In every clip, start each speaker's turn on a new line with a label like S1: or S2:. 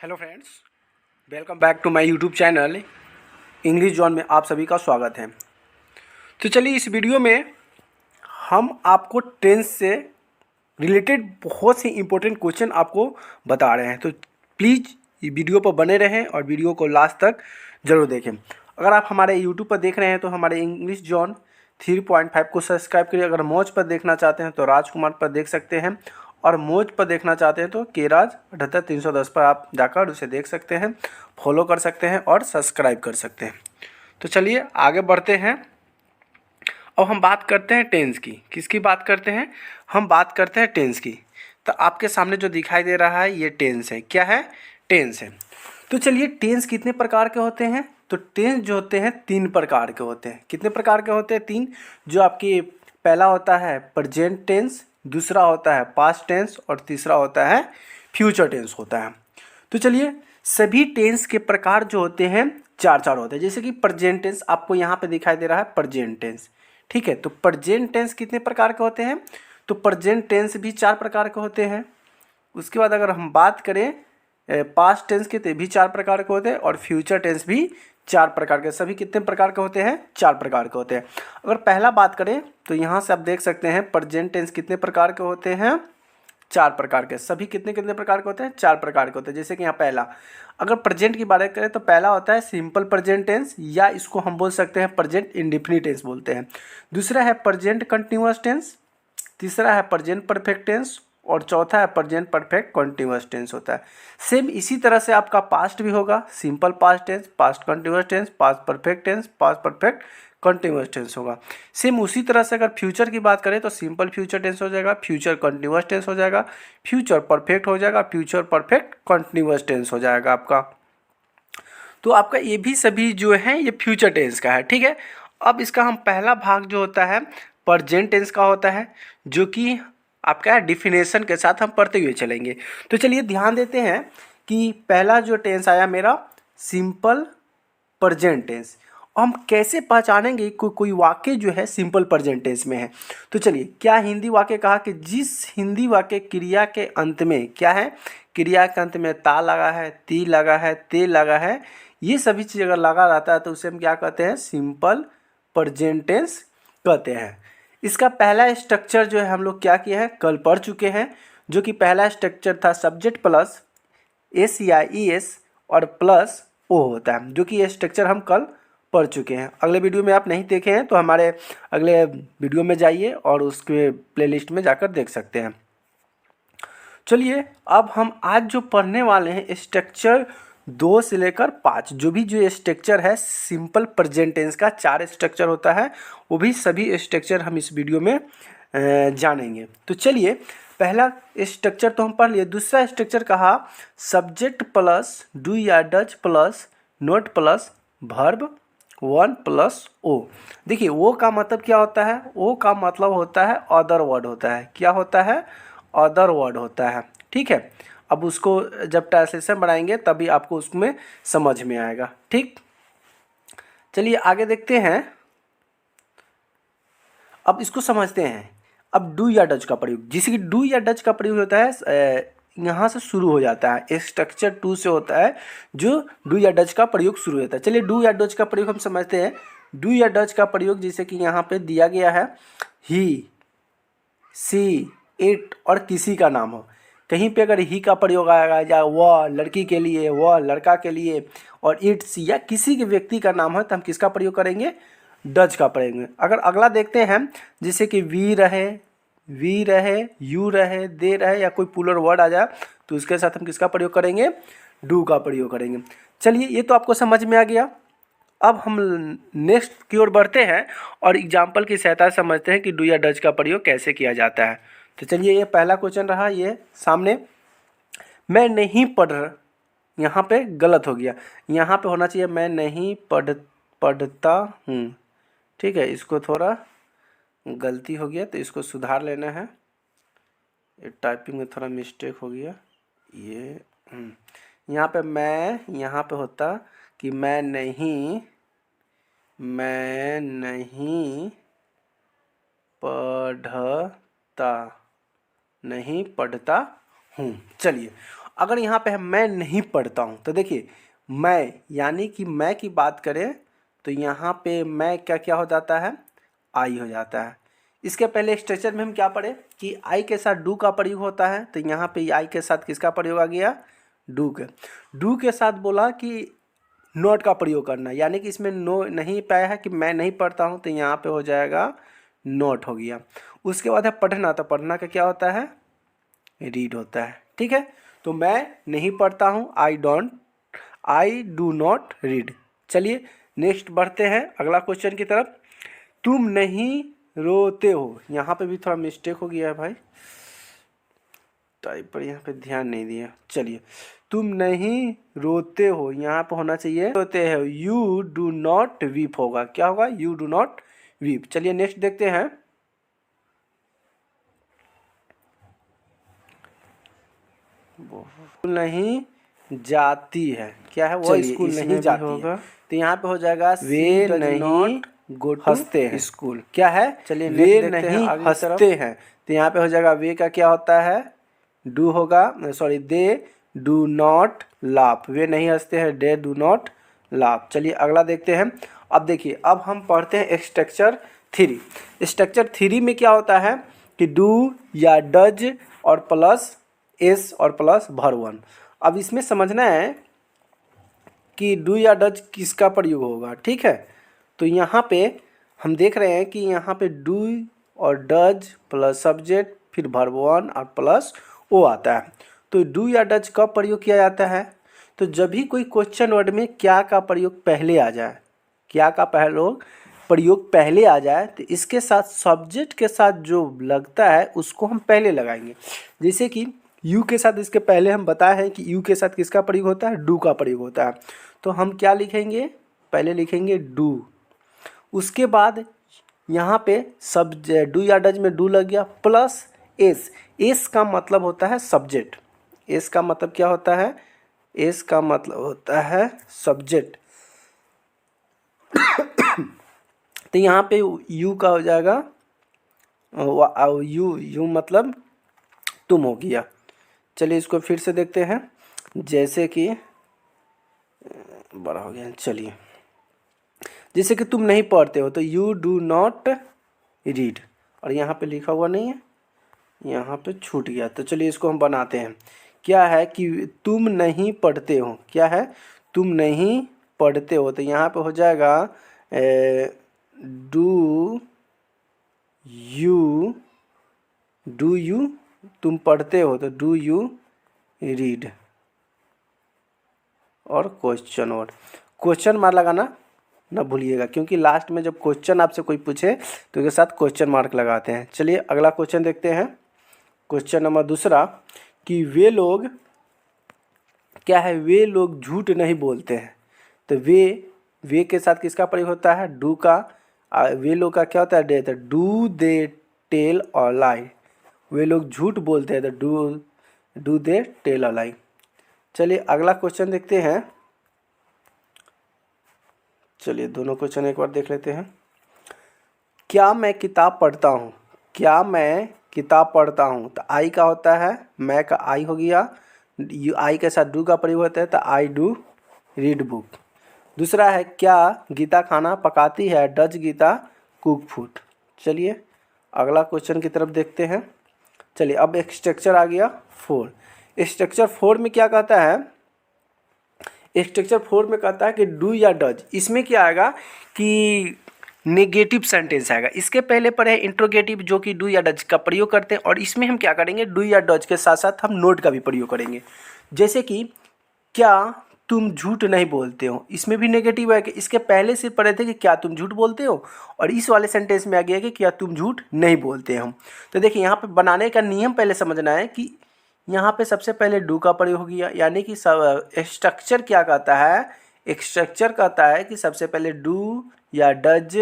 S1: Hello friends, welcome back to my YouTube channel English zone में आप सभी का स्वागत है। तो चलिए इस वीडियो में हम आपको टेंस से रिलेटेड बहुत से इंपॉर्टेंट क्वेश्चन आपको बता रहे हैं। तो प्लीज़ ये वीडियो पर बने रहें और वीडियो को लास्ट तक ज़रूर देखें। अगर आप हमारे यूट्यूब पर देख रहे हैं तो हमारे इंग्लिश जॉन 3.5 को सब्सक्राइब करिए। अगर मौज पर देखना चाहते हैं तो राजकुमार पर देख सकते हैं, और मौज पर देखना चाहते हैं तो केराज 78310 पर आप जाकर उसे देख सकते हैं, फॉलो कर सकते हैं और सब्सक्राइब कर सकते हैं। तो चलिए आगे बढ़ते हैं। अब हम बात करते हैं टेंस की। किसकी बात करते हैं? हम बात करते हैं टेंस की। तो आपके सामने जो दिखाई दे रहा है ये टेंस है। क्या है? टेंस है। तो चलिए टेंस कितने प्रकार के होते हैं? तो टेंस जो होते हैं 3 प्रकार के होते हैं। कितने प्रकार के होते हैं? 3। जो आपकी पहला होता है प्रेजेंट टेंस, दूसरा होता है पास्ट टेंस और तीसरा होता है फ्यूचर टेंस होता है। तो चलिए सभी टेंस के प्रकार जो होते हैं 4 होते हैं। जैसे कि प्रेजेंट टेंस आपको यहाँ पे दिखाई दे रहा है प्रेजेंट टेंस, ठीक है। तो प्रेजेंट टेंस कितने प्रकार के होते हैं? तो प्रेजेंट टेंस भी 4 प्रकार के होते हैं। उसके बाद अगर हम बात करें पास्ट टेंस के, तो भी 4 प्रकार के होते हैं, और फ्यूचर टेंस भी 4 प्रकार के। सभी कितने प्रकार के होते हैं? 4 प्रकार के होते हैं। अगर पहला बात करें तो यहाँ से आप देख सकते हैं प्रेजेंट टेंस कितने प्रकार के होते हैं? 4 प्रकार के। सभी कितने कितने प्रकार के होते हैं? 4 प्रकार के होते हैं। जैसे कि यहाँ पहला, अगर प्रेजेंट की बात करें तो पहला होता है सिंपल प्रेजेंट टेंस, या इसको हम बोल सकते हैं प्रेजेंट इंडेफिनिट टेंस बोलते हैं। दूसरा है प्रेजेंट कंटिन्यूअस टेंस, तीसरा है प्रेजेंट परफेक्ट टेंस, और चौथा है प्रेजेंट परफेक्ट कंटिन्यूअस टेंस होता है। सेम इसी तरह से आपका पास्ट भी होगा, simple past tense, past continuous tense, past perfect tense, past perfect continuous tense होगा। सेम उसी तरह से अगर फ्यूचर की बात करें तो सिंपल फ्यूचर टेंस हो जाएगा, फ्यूचर कंटिन्यूअस टेंस हो जाएगा, फ्यूचर परफेक्ट हो जाएगा, फ्यूचर परफेक्ट कंटिन्यूअस टेंस हो जाएगा आपका। तो आपका ये भी सभी जो है ये फ्यूचर टेंस का है, ठीक है। अब इसका हम पहला भाग जो होता है प्रेजेंट टेंस का होता है, जो कि आपका डिफिनेशन के साथ हम पढ़ते हुए चलेंगे। तो चलिए ध्यान देते हैं कि पहला जो टेंस आया मेरा सिंपल प्रेजेंट टेंस। हम कैसे पहचानेंगे कोई वाक्य जो है सिंपल प्रेजेंट टेंस में है? तो चलिए, क्या हिंदी वाक्य कहा कि जिस हिंदी वाक्य क्रिया के अंत में क्या है? क्रिया के अंत में ता लगा है, ती लगा है, ते लगा है, ये सभी चीज़ अगर लगा रहता है तो उसे हम क्या कहते हैं? सिंपल प्रेजेंट टेंस कहते हैं। इसका पहला स्ट्रक्चर जो है हम लोग क्या किए हैं? कल पढ़ चुके हैं। जो कि पहला स्ट्रक्चर था सब्जेक्ट प्लस एस या ई एस और प्लस ओ होता है, जो कि ये स्ट्रक्चर हम कल पढ़ चुके हैं। अगले वीडियो में आप नहीं देखे हैं तो हमारे अगले वीडियो में जाइए और उसके प्लेलिस्ट में जाकर देख सकते हैं। चलिए अब हम आज जो पढ़ने वाले हैं स्ट्रक्चर 2 से लेकर 5, जो भी जो स्ट्रक्चर है सिंपल प्रेजेंट टेंस का 4 स्ट्रक्चर होता है, वो भी सभी स्ट्रक्चर हम इस वीडियो में जानेंगे। तो चलिए पहला स्ट्रक्चर तो हम पढ़ लिए। दूसरा स्ट्रक्चर कहा सब्जेक्ट प्लस डू या does plus not plus verb 1 plus O. देखिए ओ का मतलब क्या होता है? ओ का मतलब होता है अदर वर्ड होता है। क्या होता है? अदर वर्ड होता है, ठीक है। अब उसको जब ट्रांसलेशन बनाएंगे तभी आपको उसमें समझ में आएगा, ठीक। चलिए आगे देखते हैं। अब इसको समझते हैं। अब डू या डज का प्रयोग, जैसे कि डू या डज का प्रयोग होता है यहाँ से शुरू हो जाता है, स्ट्रक्चर 2 से होता है जो डू या डज का प्रयोग शुरू होता है। चलिए डू या डज का प्रयोग हम समझते हैं। डू या डज का प्रयोग जैसे कि यहाँ पे दिया गया है ही, सी, इट और किसी का नाम हो, कहीं पे अगर ही का प्रयोग आएगा या वह लड़की के लिए, वह लड़का के लिए, और इट्स या किसी के व्यक्ति का नाम है तो हम किसका प्रयोग करेंगे? डज का पढ़ेंगे। अगर अगला देखते हैं जैसे कि वी रहे, यू रहे, दे रहे, या कोई पुलर वर्ड आ जाए तो उसके साथ हम किसका प्रयोग करेंगे? डू का प्रयोग करेंगे। चलिए ये तो आपको समझ में आ गया। अब हम नेक्स्ट की ओर बढ़ते हैं और एग्जाम्पल की सहायता से समझते हैं कि डू या डज का प्रयोग कैसे किया जाता है। तो चलिए ये पहला क्वेश्चन रहा ये सामने। मैं नहीं पढ़, यहाँ पे गलत हो गया, यहाँ पे होना चाहिए मैं नहीं पढ़ता हूँ, ठीक है। इसको थोड़ा गलती हो गया तो इसको सुधार लेना है। ये टाइपिंग में थोड़ा मिस्टेक हो गया। ये यहाँ पे मैं, यहाँ पे होता कि मैं नहीं पढ़ता, नहीं पढ़ता हूँ। चलिए अगर यहाँ पे है मैं नहीं पढ़ता हूँ, तो देखिए मैं यानी कि मैं की बात करें तो यहाँ पे मैं क्या क्या हो जाता है, आई हो जाता है। इसके पहले स्ट्रक्चर में हम क्या पढ़े कि आई के साथ डू का प्रयोग होता है, तो यहाँ पे आई के साथ किसका प्रयोग आ गया, डू के साथ बोला कि नॉट का प्रयोग करना, यानी कि इसमें नो नहीं पाया है कि मैं नहीं पढ़ता हूँ, तो यहाँ पे हो जाएगा नॉट हो गया। उसके बाद है पढ़ना, तो पढ़ना का क्या होता है, रीड होता है। ठीक है, तो मैं नहीं पढ़ता हूँ, आई डू नॉट रीड। चलिए नेक्स्ट बढ़ते हैं अगला क्वेश्चन की तरफ। तुम नहीं रोते हो, यहाँ पे भी थोड़ा मिस्टेक हो गया है भाई, टाइप पर यहाँ पे ध्यान नहीं दिया। चलिए तुम नहीं रोते हो, यहाँ पे होना चाहिए रोते हो, यू डू नॉट वीप होगा, क्या होगा, यू डू नॉट वीप। चलिए नेक्स्ट देखते हैं। स्कूल नहीं जाती है, क्या है वो, स्कूल नहीं जाती है, तो यहाँ पे हो जाएगा वे नहीं गो टू हंसते हैं स्कूल, क्या है, चलिए वे नहीं हंसते हैं, तो यहाँ पे हो जाएगा वे का क्या होता है, डू होगा, sorry they do not laugh, वे नहीं हंसते हैं, दे डू नॉट लाफ। चलिए अगला देखते हैं। अब देखिए अब हम पढ़ते हैं स्ट्रक्चर 3। स्ट्रक्चर 3 में क्या होता है कि डू या डज और प्लस एस और प्लस वर्ब 1। अब इसमें समझना है कि डू या डज किसका प्रयोग होगा। ठीक है, तो यहाँ पे हम देख रहे हैं कि यहाँ पे डू और डज प्लस सब्जेक्ट फिर वर्ब 1 और प्लस ओ आता है। तो डू या डज कब प्रयोग किया जाता है, तो जब भी कोई क्वेश्चन वर्ड में क्या का प्रयोग पहले आ जाए, क्या का प्रयोग पहले आ जाए, तो इसके साथ सब्जेक्ट के साथ जो लगता है उसको हम पहले लगाएंगे। जैसे कि यू के साथ इसके पहले हम बताए हैं कि यू के साथ किसका प्रयोग होता है, डू का प्रयोग होता है, तो हम क्या लिखेंगे, पहले लिखेंगे डू, उसके बाद यहाँ पे सब डू या डज में डू लग गया प्लस एस, एस का मतलब होता है सब्जेक्ट, एस का मतलब क्या होता है, एस का मतलब होता है सब्जेक्ट। तो यहाँ पे यू का हो जाएगा यू मतलब तुम हो गया। चलिए इसको फिर से देखते हैं, जैसे कि बड़ा हो गया, चलिए जैसे कि तुम नहीं पढ़ते हो तो यू डू नॉट रीड, और यहाँ पे लिखा हुआ नहीं है, यहाँ पे छूट गया, तो चलिए इसको हम बनाते हैं। क्या है कि तुम नहीं पढ़ते हो, क्या है, तुम नहीं पढ़ते हो, तो यहाँ पे हो जाएगा डू यू तुम पढ़ते हो तो डू यू रीड, और क्वेश्चन वर्ड, क्वेश्चन मार्क लगाना ना भूलिएगा, क्योंकि लास्ट में जब क्वेश्चन आपसे कोई पूछे तो उसके साथ क्वेश्चन मार्क लगाते हैं। चलिए अगला क्वेश्चन देखते हैं। क्वेश्चन नंबर 2 कि वे लोग, क्या है, वे लोग झूठ नहीं बोलते हैं, तो वे के साथ किसका प्रयोग होता है, डू का, वे लोग का क्या होता है, डे, तो डू दे टेल और लाई, वे लोग झूठ बोलते हैं तो डू दे टेल और लाई। चलिए अगला क्वेश्चन देखते हैं। चलिए दोनों क्वेश्चन एक बार देख लेते हैं। क्या मैं किताब पढ़ता हूँ, क्या मैं किताब पढ़ता हूँ, तो आई का होता है, मैं का आई हो गया, आई के साथ डू का प्रयोग होता है, तो आई डू रीड बुक। दूसरा है क्या गीता खाना पकाती है, डज गीता कुक फूड। चलिए अगला क्वेश्चन की तरफ देखते हैं। चलिए अब एक स्ट्रक्चर आ गया 4। स्ट्रक्चर 4 में क्या कहता है, स्ट्रक्चर 4 में कहता है कि डू या डज, इसमें क्या आएगा कि नेगेटिव सेंटेंस आएगा। इसके पहले पर है इंट्रोगेटिव जो कि डू या डज का प्रयोग करते हैं, और इसमें हम क्या करेंगे, डू या डज के साथ साथ हम नोट का भी प्रयोग करेंगे। जैसे कि क्या तुम झूठ नहीं बोलते हो, इसमें भी नेगेटिव है कि इसके पहले से पढ़े थे कि क्या तुम झूठ बोलते हो, और इस वाले सेंटेंस में आ गया कि क्या तुम झूठ नहीं बोलते हो। तो देखिए यहाँ पे बनाने का नियम पहले समझना है कि यहाँ पे सबसे पहले डू का प्रयोग हो गया, यानी कि स्ट्रक्चर क्या कहता है, एक स्ट्रक्चर कहता है कि सबसे पहले डू या does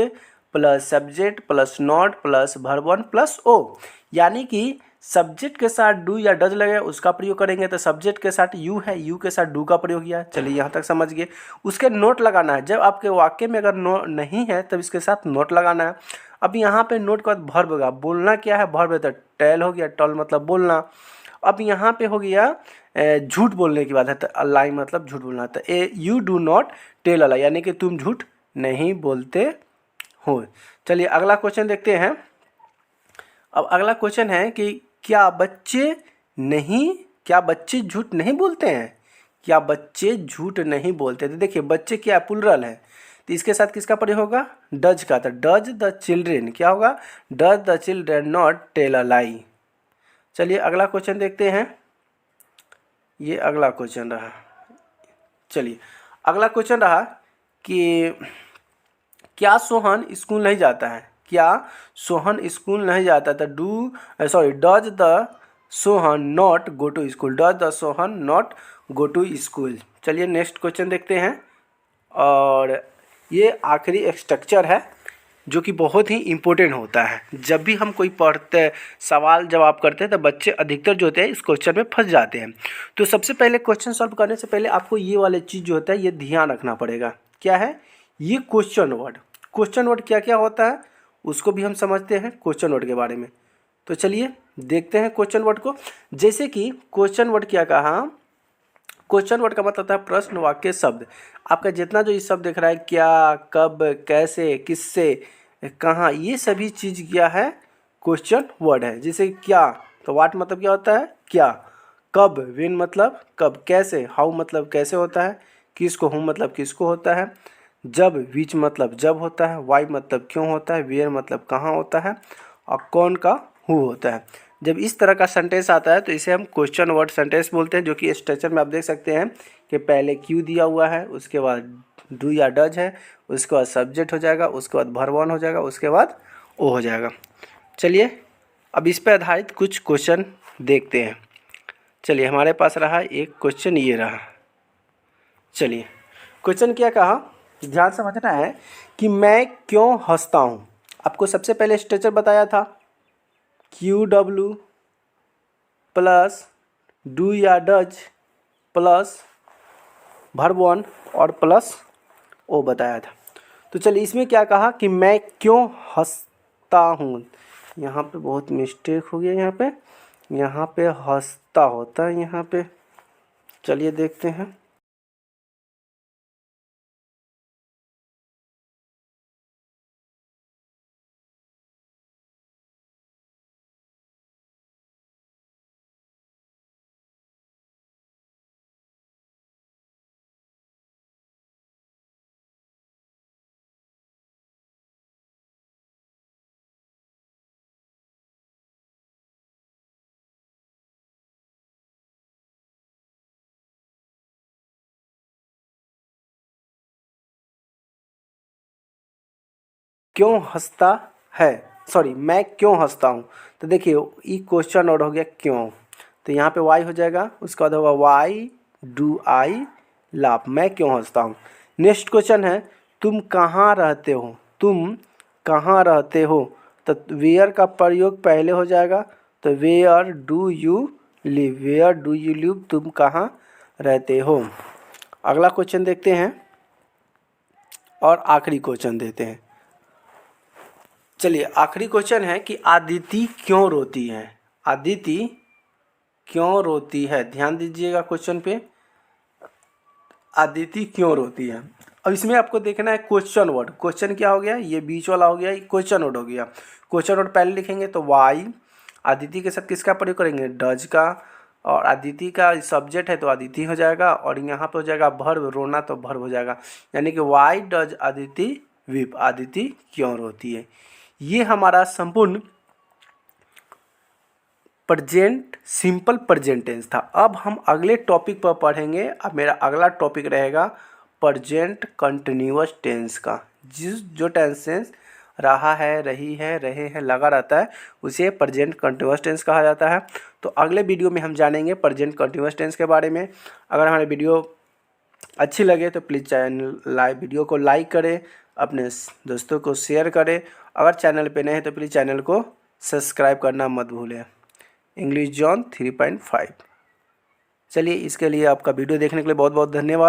S1: plus subject plus not plus verb 1 plus O, यानी कि सब्जेक्ट के साथ डू या डज लगे उसका प्रयोग करेंगे, तो सब्जेक्ट के साथ यू है, यू के साथ डू का प्रयोग किया। चलिए यहाँ तक समझ गए। उसके नोट लगाना है, जब आपके वाक्य में अगर नो नहीं है तब इसके साथ नोट लगाना है। अब यहाँ पे नोट का वर्ब होगा, बोलना क्या है, वर्ब है, तो टेल हो गया, टॉल मतलब बोलना। अब यहाँ पे हो गया झूठ बोलने की बात है, तो लाई मतलब झूठ बोलना था। You do not tell a lie, यानी कि तुम झूठ नहीं बोलते हो। चलिए अगला क्वेश्चन देखते हैं। अब अगला क्वेश्चन है कि क्या बच्चे झूठ नहीं बोलते हैं? क्या बच्चे झूठ नहीं बोलते? तो देखिए बच्चे क्या प्लुरल है, तो इसके साथ किसका प्रयोग होगा? डज का। तो डज द चिल्ड्रेन, क्या होगा? Does the children not tell a lie. चलिए अगला क्वेश्चन देखते हैं। ये अगला क्वेश्चन रहा। चलिए अगला क्वेश्चन रहा कि क्या सोहन स्कूल नहीं जाता है? क्या सोहन स्कूल नहीं जाता? तो does the Sohan not go to school, does the Sohan not go to school. चलिए नेक्स्ट क्वेश्चन देखते हैं। और ये आखिरी स्ट्रक्चर है जो कि बहुत ही इम्पोर्टेंट होता है। जब भी हम कोई पढ़ते सवाल जवाब करते हैं तो बच्चे अधिकतर जो होते हैं इस क्वेश्चन में फंस जाते हैं। तो सबसे पहले क्वेश्चन सॉल्व करने से पहले आपको ये वाले चीज़ जो होता है ये ध्यान रखना पड़ेगा। क्या है? ये क्वेश्चन वर्ड क्या क्या होता है उसको भी हम समझते हैं क्वेश्चन वर्ड के बारे में। तो चलिए देखते हैं क्वेश्चन वर्ड को। जैसे कि क्वेश्चन वर्ड क्या कहा? क्वेश्चन वर्ड का मतलब होता है प्रश्न, वाक्य, शब्द। आपका जितना जो ये शब्द दिख रहा है, क्या, कब, कैसे, किससे, कहाँ, ये सभी चीज़ क्या है? क्वेश्चन वर्ड है। जैसे क्या, तो वाट मतलब क्या होता है? क्या। कब, व्हेन मतलब कब। कैसे, हाउ मतलब कैसे होता है। किसको, हूँ मतलब किसको होता है। जब, विच मतलब जब होता है। वाई मतलब क्यों होता है। वेयर मतलब कहाँ होता है। और कौन का हु होता है। जब इस तरह का सेंटेंस आता है तो इसे हम क्वेश्चन वर्ड सेंटेंस बोलते हैं, जो कि स्ट्रक्चर में आप देख सकते हैं कि पहले क्यू दिया हुआ है, उसके बाद डू या डज है, उसके बाद सब्जेक्ट हो जाएगा, उसके बाद वर्ब वन हो जाएगा, उसके बाद ओ हो जाएगा। चलिए अब इस पर आधारित कुछ क्वेश्चन देखते हैं। चलिए हमारे पास रहा एक क्वेश्चन, ये रहा। चलिए क्वेश्चन क्या कहा, ध्यान समझना है कि मैं क्यों हंसता हूँ। आपको सबसे पहले स्ट्रक्चर बताया था, क्यू डब्ल्यू प्लस डू या डज प्लस वर्ब वन और प्लस ओ बताया था। तो चलिए इसमें क्या कहा कि मैं क्यों हंसता हूँ। यहाँ पे बहुत मिस्टेक हो गया, यहाँ पे हंसता होता है यहाँ पे। चलिए देखते हैं। क्यों हंसता है, सॉरी मैं क्यों हंसता हूँ। तो देखिए ये क्वेश्चन और हो गया क्यों, तो यहाँ पे वाई हो जाएगा, उसके बाद होगा वाई डू आई लाफ, मैं क्यों हंसता हूँ। नेक्स्ट क्वेश्चन है तुम कहाँ रहते हो, तुम कहाँ रहते हो। तो वेयर का प्रयोग पहले हो जाएगा, तो where do you live, where do you live, तुम कहाँ रहते हो। अगला क्वेश्चन देखते हैं और आखिरी क्वेश्चन देते हैं। चलिए आखिरी क्वेश्चन है कि आदिति क्यों रोती है। आदिति क्यों रोती है, ध्यान दीजिएगा क्वेश्चन पे, आदिति क्यों रोती है। अब इसमें आपको देखना है क्वेश्चन वर्ड, क्वेश्चन क्या हो गया, ये बीच वाला हो गया, ये क्वेश्चन वर्ड हो गया। क्वेश्चन वर्ड पहले लिखेंगे तो वाई, आदिति के साथ किसका प्रयोग करेंगे, डज का, और आदिति का सब्जेक्ट है तो आदिति हो जाएगा, और यहाँ पे हो जाएगा भर्ब, रोना तो भर्ब हो जाएगा, यानी कि why does Aditi weep, Aditi क्यों रोती है। ये हमारा संपूर्ण प्रेजेंट सिंपल प्रेजेंट टेंस था। अब हम अगले टॉपिक पर पढ़ेंगे। अब मेरा अगला टॉपिक रहेगा प्रेजेंट कंटिन्यूअस टेंस का, जो टेंसेंस रहा है, रही है, रहे हैं, लगा रहता है, उसे प्रेजेंट कंटिन्यूअस टेंस कहा जाता है। तो अगले वीडियो में हम जानेंगे प्रेजेंट कंटिन्यूअस टेंस के बारे में। अगर हमारी वीडियो अच्छी लगे तो प्लीज़ वीडियो को लाइक करें, अपने दोस्तों को शेयर करें। अगर चैनल पे नए हैं तो प्लीज़ चैनल को सब्सक्राइब करना मत भूलें। English John 3.5। चलिए इसके लिए आपका वीडियो देखने के लिए बहुत बहुत धन्यवाद।